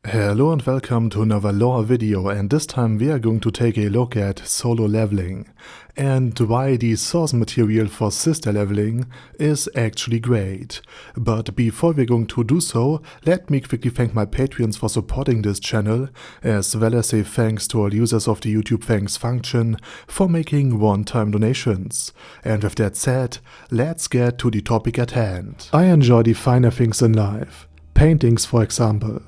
Hello and welcome to another lore video, and this time we are going to take a look at solo leveling and why the source material for sister leveling is actually great. But before we're going to do so, let me quickly thank my Patreons for supporting this channel, as well as say thanks to all users of the YouTube thanks function for making one-time donations. And with that said, let's get to the topic at hand. I enjoy the finer things in life, paintings for example,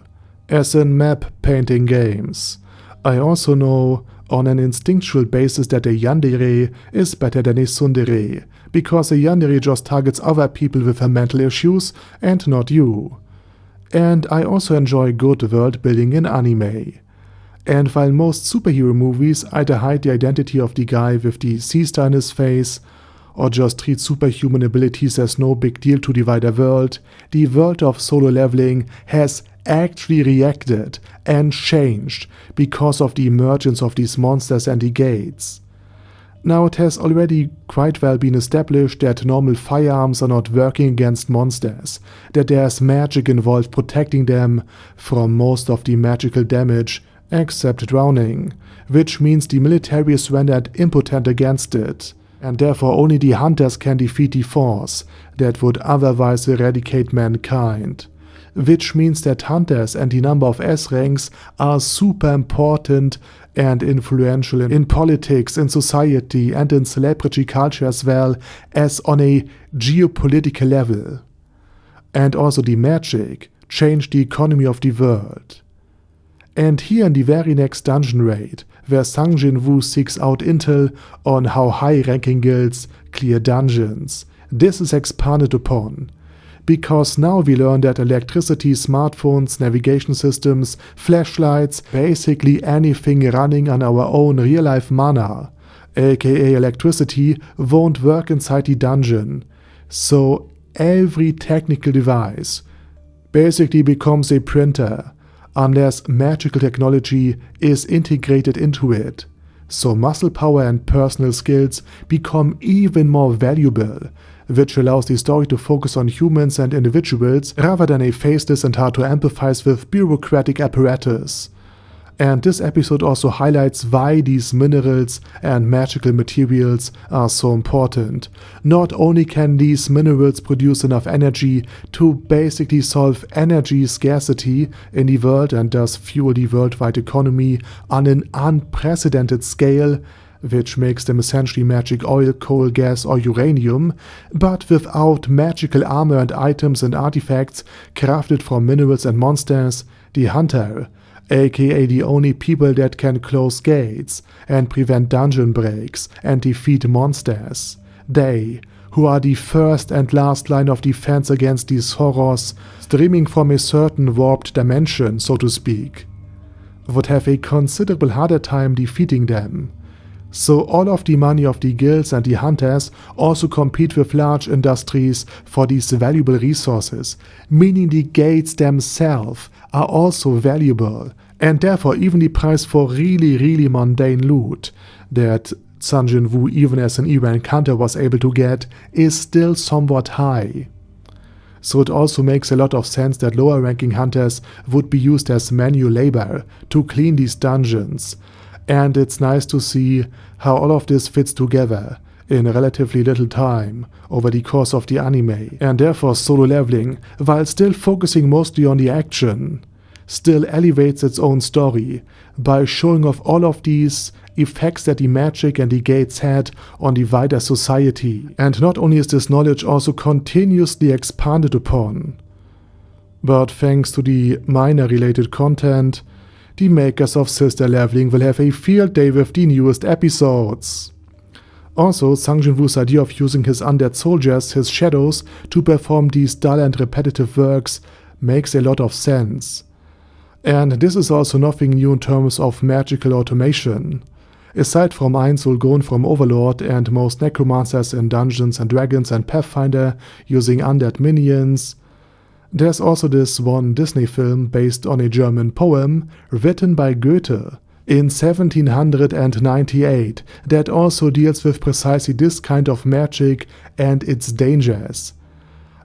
as in map painting games. I also know on an instinctual basis that a yandere is better than a tsundere, because a yandere just targets other people with their mental issues and not you. And I also enjoy good world building in anime. And while most superhero movies either hide the identity of the guy with the sea star in his face, or just treat superhuman abilities as no big deal to the wider world, the world of solo leveling has actually reacted and changed because of the emergence of these monsters and the gates. Now, it has already quite well been established that normal firearms are not working against monsters, that there's magic involved protecting them from most of the magical damage except drowning, which means the military is rendered impotent against it, and therefore only the hunters can defeat the force that would otherwise eradicate mankind. Which means that hunters and the number of S ranks are super important and influential in politics, in society, and in celebrity culture, as well as on a geopolitical level. And also the magic changed the economy of the world. And here in the very next dungeon raid, where Sang Jin-woo seeks out intel on how high-ranking guilds clear dungeons, this is expanded upon. Because now we learn that electricity, smartphones, navigation systems, flashlights, basically anything running on our own real-life mana, aka electricity, won't work inside the dungeon. So every technical device basically becomes a printer, unless magical technology is integrated into it. So muscle power and personal skills become even more valuable, which allows the story to focus on humans and individuals rather than a faceless and hard to empathize with bureaucratic apparatus. And this episode also highlights why these minerals and magical materials are so important. Not only can these minerals produce enough energy to basically solve energy scarcity in the world and thus fuel the worldwide economy on an unprecedented scale, which makes them essentially magic oil, coal, gas or uranium, but without magical armor and items and artifacts crafted from minerals and monsters, the hunter, aka the only people that can close gates and prevent dungeon breaks and defeat monsters, they, who are the first and last line of defense against these horrors streaming from a certain warped dimension, so to speak, would have a considerable harder time defeating them. So all of the money of the guilds and the hunters also compete with large industries for these valuable resources, meaning the gates themselves are also valuable, and therefore even the price for really mundane loot that Sang Jin-woo, even as an E-rank hunter, was able to get is still somewhat high. So it also makes a lot of sense that lower ranking hunters would be used as manual labor to clean these dungeons. And it's nice to see how all of this fits together in relatively little time over the course of the anime. And therefore solo leveling, while still focusing mostly on the action, still elevates its own story by showing off all of these effects that the magic and the gates had on the wider society. And not only is this knowledge also continuously expanded upon, but thanks to the minor related content, the makers of Sister Leveling will have a field day with the newest episodes. Also, Sang Jin-woo's idea of using his undead soldiers, his shadows, to perform these dull and repetitive works makes a lot of sense. And this is also nothing new in terms of magical automation. Aside from Einsulgon from Overlord and most necromancers in Dungeons & Dragons and Pathfinder using undead minions, there's also this one Disney film based on a German poem written by Goethe in 1798 that also deals with precisely this kind of magic and its dangers.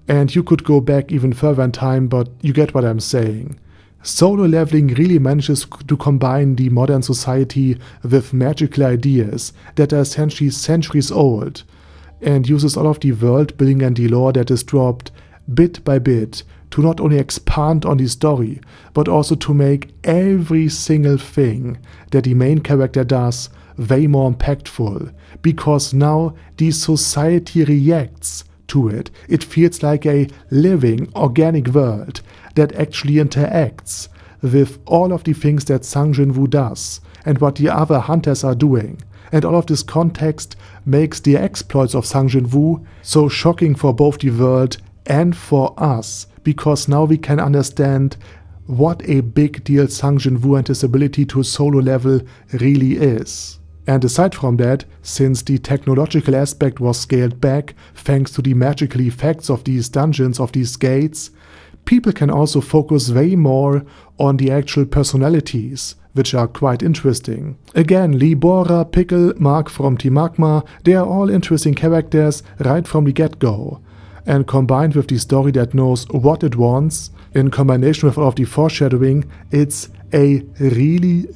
And you could go back even further in time, but you get what I'm saying. Solo leveling really manages to combine the modern society with magical ideas that are essentially centuries old, and uses all of the world building and the lore that is dropped bit by bit to not only expand on the story, but also to make every single thing that the main character does way more impactful, because now the society reacts to it. It feels like a living, organic world that actually interacts with all of the things that Sang Jin-woo does and what the other hunters are doing. And all of this context makes the exploits of Sang Jin-woo so shocking for both the world and for us, because now we can understand what a big deal Sang Jin-woo and his ability to solo level really is. And aside from that, since the technological aspect was scaled back thanks to the magical effects of these dungeons, of these gates, people can also focus way more on the actual personalities, which are quite interesting. Again, Lee Bora, Pickle, Mark from Team Magma, they are all interesting characters right from the get-go. And combined with the story that knows what it wants, in combination with all of the foreshadowing, it's a really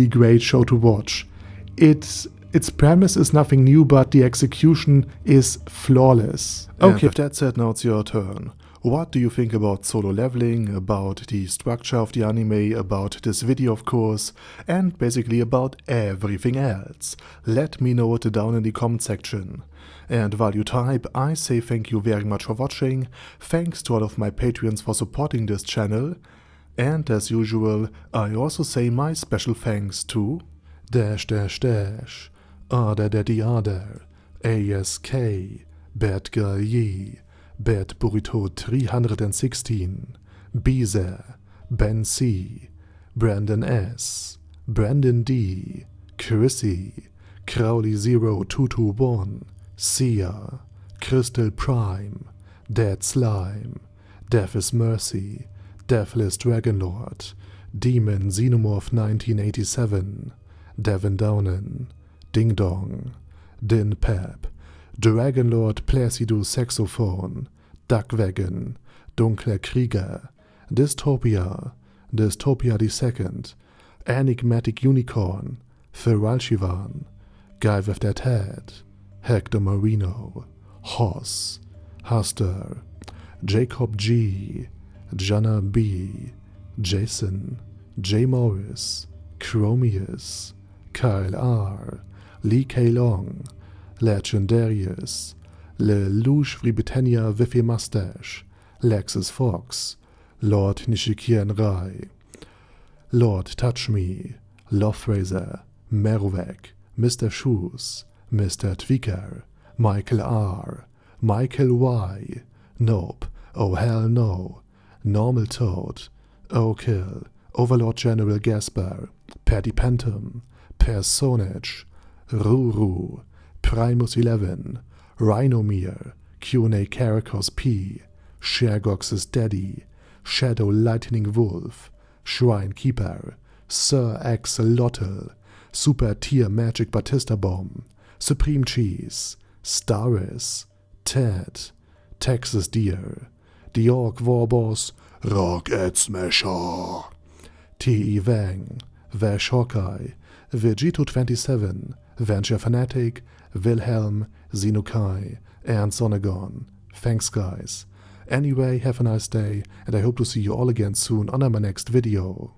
great show to watch. Its premise is nothing new, but the execution is flawless. Okay, and with that said, now it's your turn. What do you think about solo leveling, about the structure of the anime, about this video of course, and basically about everything else? Let me know it down in the comment section. And while you type, I say thank you very much for watching, thanks to all of my Patreons for supporting this channel, and as usual, I also say my special thanks to Other Daddy Other, ASK, Bad Girl Yee, Bad Burrito 316, Beezer, Ben C, Brandon S, Brandon D, Chrissy, Crowley 0221, Sia, Crystal Prime, Dead Slime, Death is Mercy, Deathless Dragonlord, Demon Xenomorph 1987, Devin Downen, Ding Dong, Din Pep, Dragonlord Placido Saxophone, Duckwagon, Dunkler Krieger, Dystopia, Dystopia II, Enigmatic Unicorn, Feral Shivan, Guy with That Head, Hector Marino, Hoss, Huster, Jacob G, Jana B, Jason, J. Morris, Chromius, Kyle R, Lee K. Long, Legendarius, Lelouch Britannia with a Mustache, Lexus Fox, Lord Nishikian Rai, Lord Touch Me, Loverazor, Merowek, Mr. Shoes, Mr. Tweaker, Michael R, Michael Y, Nope, Oh Hell No, Normal Toad, O'Kill, Overlord General Gaspar, Paddy Pentum, Personage, Ruru, Primus 11, Rhinomere, Q&A Caracos P, Shergox's Daddy, Shadow Lightning Wolf, Shrine Keeper, Sir Axolotl, Super Tier Magic Batista Bomb, Supreme Cheese, Staris, Ted, Texas Deer, The Orc Warboss, Rocket Smasher, T.E. Wang, Vash Hawkeye, Vegito27, Venture Fanatic, Wilhelm, Xenokai, and Sonegon. Thanks guys. Anyway, have a nice day, and I hope to see you all again soon on my next video.